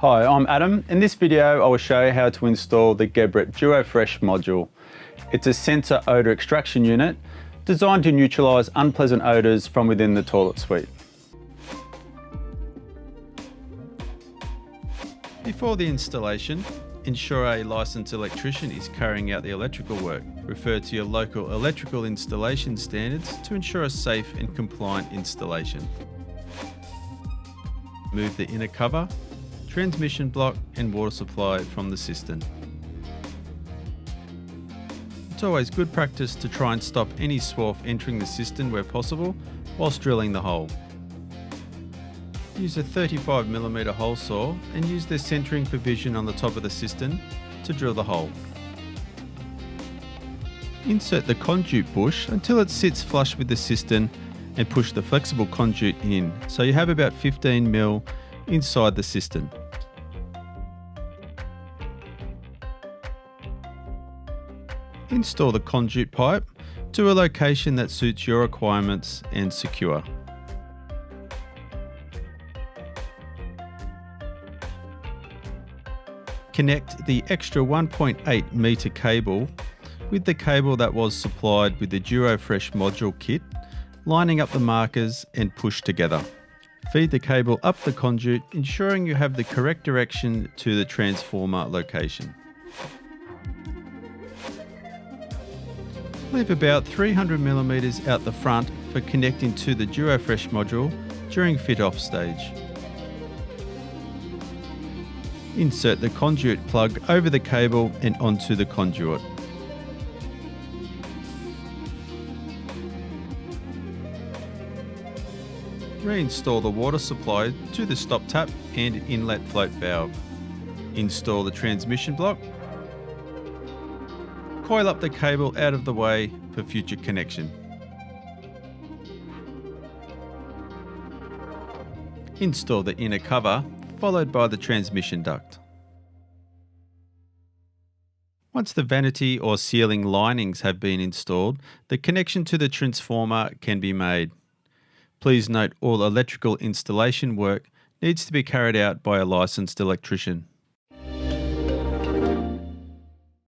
Hi, I'm Adam. In this video, I will show you how to install the Geberit DuoFresh module. It's a sensor odour extraction unit designed to neutralise unpleasant odours from within the toilet suite. Before the installation, ensure a licensed electrician is carrying out the electrical work. Refer to your local electrical installation standards to ensure a safe and compliant installation. Remove the inner cover, transmission block and water supply from the cistern. It's always good practice to try and stop any swarf entering the cistern where possible whilst drilling the hole. Use a 35mm hole saw and use the centering provision on the top of the cistern to drill the hole. Insert the conduit bush until it sits flush with the cistern and push the flexible conduit in so you have about 15mm inside the cistern. Install the conduit pipe to a location that suits your requirements and secure. Connect the extra 1.8 metre cable with the cable that was supplied with the DuoFresh module kit, lining up the markers and push together. Feed the cable up the conduit, ensuring you have the correct direction to the transformer location. Leave about 300mm out the front for connecting to the DuoFresh module during fit-off stage. Insert the conduit plug over the cable and onto the conduit. Reinstall the water supply to the stop tap and inlet float valve. Install the transmission block. Coil up the cable out of the way for future connection. Install the inner cover, followed by the transmission duct. Once the vanity or ceiling linings have been installed, the connection to the transformer can be made. Please note all electrical installation work needs to be carried out by a licensed electrician.